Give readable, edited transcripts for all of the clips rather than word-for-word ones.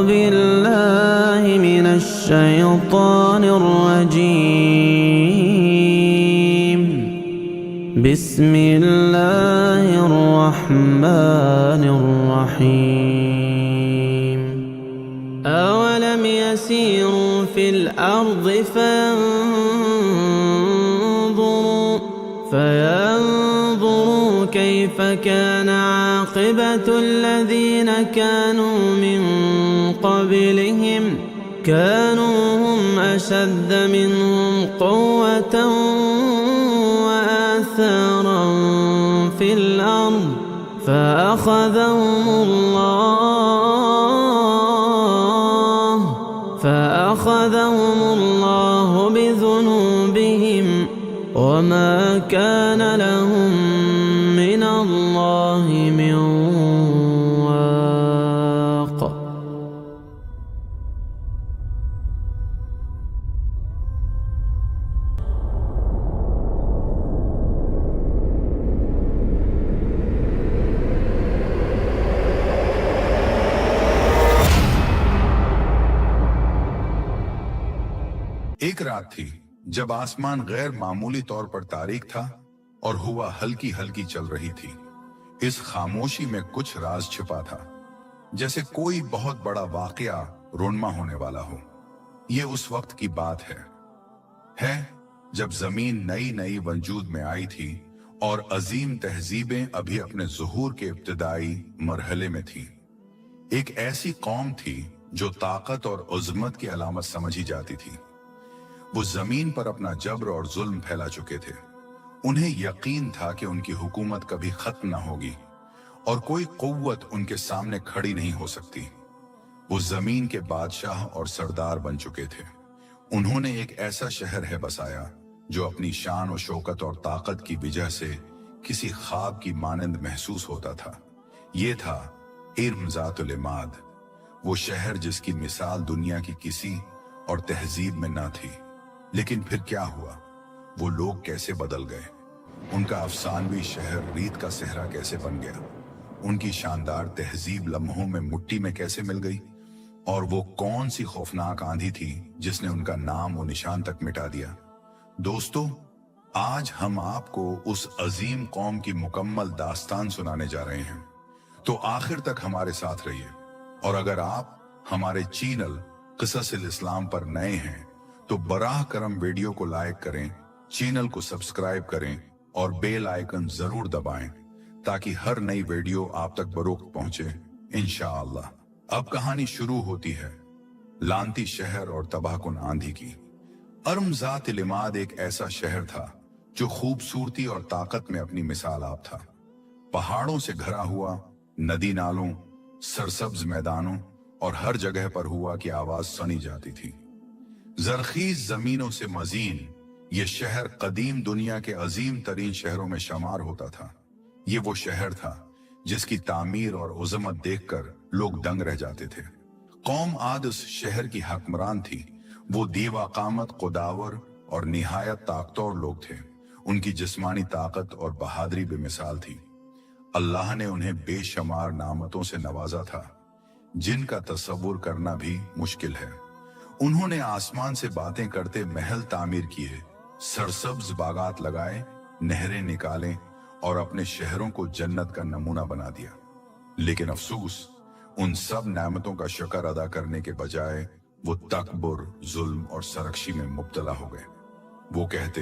بالله من الشيطان الرجيم. بسم الله الرحمن الرحيم. أولم يسيروا في الأرض فينظروا كيف كان عاقبة الذين كانوا من قبلهم كانوا هم أشد منهم قوة وآثارا في الأرض فأخذهم الله بذنوبهم وما كان لهم من الله من واق. ایک رات تھی جب آسمان غیر معمولی طور پر تاریک تھا اور ہوا ہلکی ہلکی چل رہی تھی. اس خاموشی میں کچھ راز چھپا تھا، جیسے کوئی بہت بڑا واقعہ رونما ہونے والا ہو. یہ اس وقت کی بات ہے جب زمین نئی نئی وجود میں آئی تھی اور عظیم تہذیبیں ابھی اپنے ظہور کے ابتدائی مرحلے میں تھیں. ایک ایسی قوم تھی جو طاقت اور عظمت کی علامت سمجھی جاتی تھی. وہ زمین پر اپنا جبر اور ظلم پھیلا چکے تھے. انہیں یقین تھا کہ ان کی حکومت کبھی ختم نہ ہوگی اور کوئی قوت ان کے سامنے کھڑی نہیں ہو سکتی. وہ زمین کے بادشاہ اور سردار بن چکے تھے. انہوں نے ایک ایسا شہر ہے بسایا جو اپنی شان و شوکت اور طاقت کی وجہ سے کسی خواب کی مانند محسوس ہوتا تھا. یہ تھا ارم ذات العماد، وہ شہر جس کی مثال دنیا کی کسی اور تہذیب میں نہ تھی. لیکن پھر کیا ہوا؟ وہ لوگ کیسے بدل گئے؟ ان کا افسانوی شہر ریت کا صحرا کیسے بن گیا؟ ان کی شاندار تہذیب لمحوں میں مٹی میں کیسے مل گئی؟ اور وہ کون سی خوفناک آندھی تھی جس نے ان کا نام و نشان تک مٹا دیا؟ دوستو، آج ہم آپ کو اس عظیم قوم کی مکمل داستان سنانے جا رہے ہیں، تو آخر تک ہمارے ساتھ رہیے. اور اگر آپ ہمارے چینل قصص الاسلام پر نئے ہیں تو براہ کرم ویڈیو کو لائک کریں، چینل کو سبسکرائب کریں اور بیل آئیکن ضرور دبائیں تاکہ ہر نئی ویڈیو آپ تک بروقت پہنچے انشاءاللہ. اب کہانی شروع ہوتی ہے لانتی شہر اور تباہ کن آندھی کی. ارم ذات العماد ایک ایسا شہر تھا جو خوبصورتی اور طاقت میں اپنی مثال آپ تھا. پہاڑوں سے گھرا ہوا، ندی نالوں، سرسبز میدانوں اور ہر جگہ پر ہوا کی آواز سنی جاتی تھی. زرخیز زمینوں سے مزین یہ شہر قدیم دنیا کے عظیم ترین شہروں میں شمار ہوتا تھا. یہ وہ شہر تھا جس کی تعمیر اور عظمت دیکھ کر لوگ دنگ رہ جاتے تھے. قوم عاد اس شہر کی حکمران تھی. وہ دیوا قامت، قداور اور نہایت طاقتور لوگ تھے. ان کی جسمانی طاقت اور بہادری بے مثال تھی. اللہ نے انہیں بے شمار نعمتوں سے نوازا تھا جن کا تصور کرنا بھی مشکل ہے. انہوں نے آسمان سے باتیں کرتے محل تعمیر کیے، سرسبز باغات لگائے، نہریں نکالیں اور اپنے شہروں کو جنت کا نمونہ بنا دیا. لیکن افسوس، ان سب نعمتوں کا شکر ادا کرنے کے بجائے وہ تکبر، ظلم اور سرکشی میں مبتلا ہو گئے. وہ کہتے،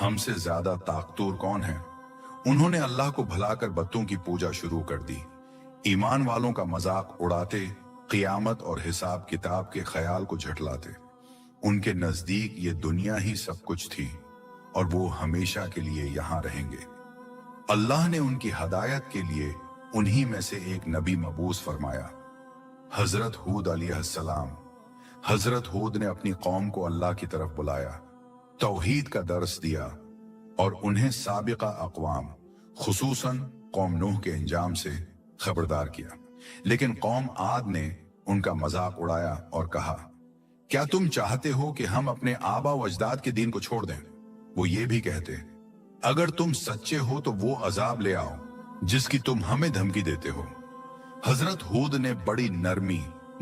ہم سے زیادہ طاقتور کون ہے؟ انہوں نے اللہ کو بھلا کر بتوں کی پوجا شروع کر دی. ایمان والوں کا مذاق اڑاتے، قیامت اور حساب کتاب کے خیال کو جھٹلاتے. ان کے نزدیک یہ دنیا ہی سب کچھ تھی اور وہ ہمیشہ کے لیے یہاں رہیں گے. اللہ نے ان کی ہدایت کے لیے انہی میں سے ایک نبی مبعوث فرمایا، حضرت ہود علیہ السلام. حضرت ہود نے اپنی قوم کو اللہ کی طرف بلایا، توحید کا درس دیا اور انہیں سابقہ اقوام خصوصاً قوم نوح کے انجام سے خبردار کیا. لیکن قوم عاد نے ان کا مذاق اڑایا اور کہا، کیا تم چاہتے ہو کہ ہم اپنے آبا و اجداد کے دین کو چھوڑ دیں؟ وہ یہ بھی کہتے، اگر تم سچے ہو تو وہ عذاب لے آؤ جس کی تم ہمیں دھمکی دیتے ہو. حضرت ہود نے بڑی نرمی